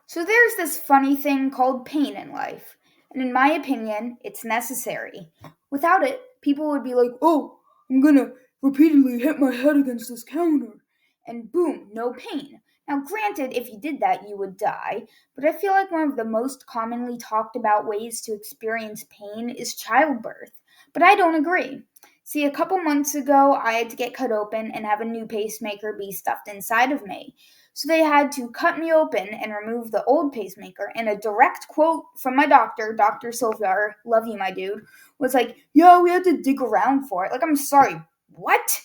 So there's this funny thing called pain in life, and in my opinion, it's necessary. Without it, people would be like, oh, I'm gonna repeatedly hit my head against this counter, and boom, no pain. Now, granted, if you did that, you would die, but I feel like one of the most commonly talked about ways to experience pain is childbirth. But I don't agree. See, a couple months ago, I had to get cut open and have a new pacemaker be stuffed inside of me. So they had to cut me open and remove the old pacemaker. And a direct quote from my doctor, Dr. Silvar, love you, my dude, was like, yeah, we had to dig around for it. Like, I'm sorry, what?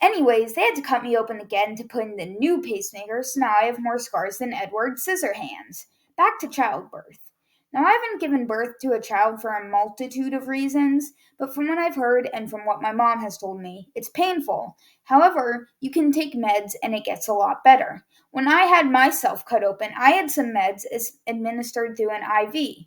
Anyways, they had to cut me open again to put in the new pacemaker, so now I have more scars than Edward Scissorhands. Back to childbirth. Now, I haven't given birth to a child for a multitude of reasons, but from what I've heard and from what my mom has told me, it's painful. However, you can take meds and it gets a lot better. When I had myself cut open, I had some meds administered through an IV.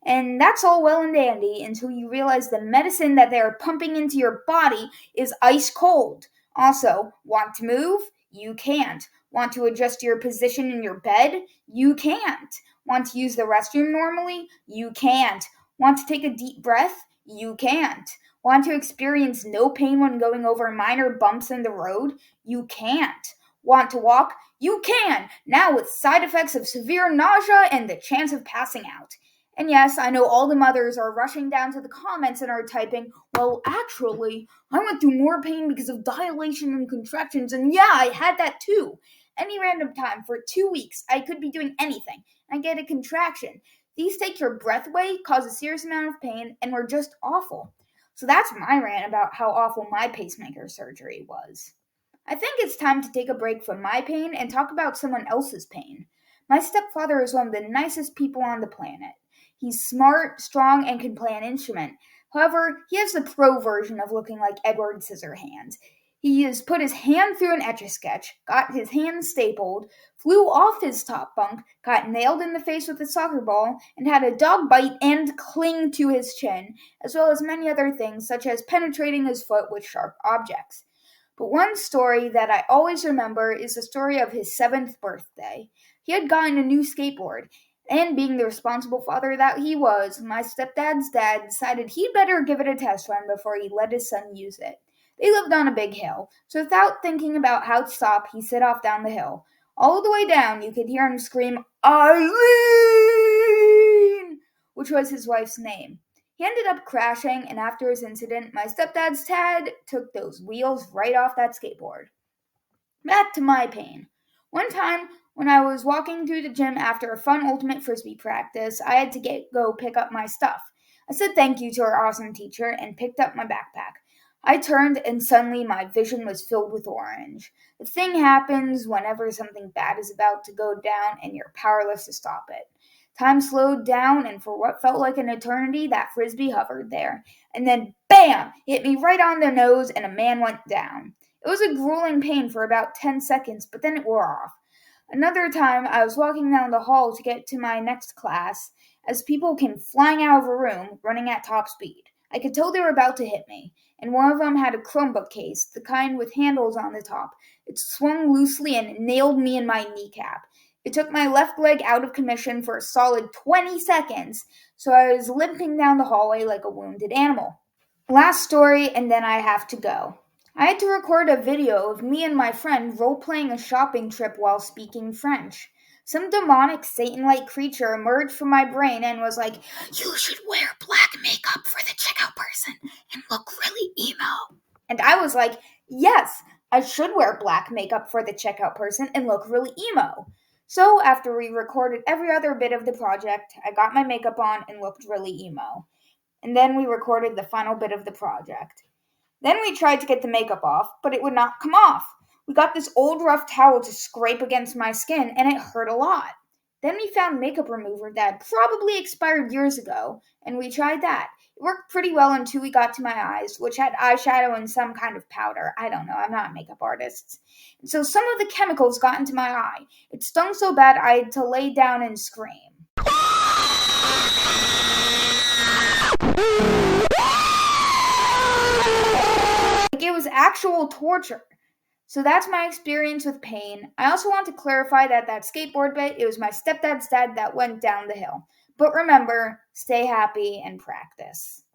And that's all well and dandy until you realize the medicine that they are pumping into your body is ice cold. Also, want to move? You can't. Want to adjust your position in your bed? You can't. Want to use the restroom normally? You can't. Want to take a deep breath? You can't. Want to experience no pain when going over minor bumps in the road? You can't. Want to walk? You can! Now with side effects of severe nausea and the chance of passing out. And yes, I know all the mothers are rushing down to the comments and are typing, well, actually, I went through more pain because of dilation and contractions, and yeah, I had that too. Any random time for 2 weeks, I could be doing anything. I get a contraction. These take your breath away, cause a serious amount of pain, and were just awful. So that's my rant about how awful my pacemaker surgery was. I think it's time to take a break from my pain and talk about someone else's pain. My stepfather is one of the nicest people on the planet. He's smart, strong, and can play an instrument. However, he has the pro version of looking like Edward Scissorhands. He has put his hand through an Etch-a-Sketch, got his hand stapled, flew off his top bunk, got nailed in the face with a soccer ball, and had a dog bite and cling to his chin, as well as many other things such as penetrating his foot with sharp objects. But one story that I always remember is the story of his 7th birthday. He had gotten a new skateboard, and being the responsible father that he was, my stepdad's dad decided he'd better give it a test run before he let his son use it. They lived on a big hill, so without thinking about how to stop, he set off down the hill. All the way down, you could hear him scream, Eileen! Which was his wife's name. He ended up crashing, and after his incident, my stepdad's dad took those wheels right off that skateboard. Back to my pain. One time, when I was walking through the gym after a fun ultimate frisbee practice, I had to go pick up my stuff. I said thank you to our awesome teacher and picked up my backpack. I turned and suddenly my vision was filled with orange. The thing happens whenever something bad is about to go down and you're powerless to stop it. Time slowed down, and for what felt like an eternity, that frisbee hovered there. And then, bam! Hit me right on the nose, and a man went down. It was a grueling pain for about 10 seconds, but then it wore off. Another time, I was walking down the hall to get to my next class, as people came flying out of a room, running at top speed. I could tell they were about to hit me, and one of them had a Chromebook case, the kind with handles on the top. It swung loosely and nailed me in my kneecap. It took my left leg out of commission for a solid 20 seconds, so I was limping down the hallway like a wounded animal. Last story, and then I have to go. I had to record a video of me and my friend role-playing a shopping trip while speaking French. Some demonic Satan-like creature emerged from my brain and was like, "You should wear black makeup for the checkout person and look really emo." And I was like, yes, I should wear black makeup for the checkout person and look really emo. So after we recorded every other bit of the project, I got my makeup on and looked really emo. And then we recorded the final bit of the project. Then we tried to get the makeup off, but it would not come off. We got this old rough towel to scrape against my skin, and it hurt a lot. Then we found makeup remover that had probably expired years ago, and we tried that. It worked pretty well until we got to my eyes, which had eyeshadow and some kind of powder. I don't know, I'm not a makeup artist. And so some of the chemicals got into my eye. It stung so bad I had to lay down and scream. Like it was actual torture. So that's my experience with pain. I also want to clarify that skateboard bit, it was my stepdad's dad that went down the hill. But remember, stay happy and practice.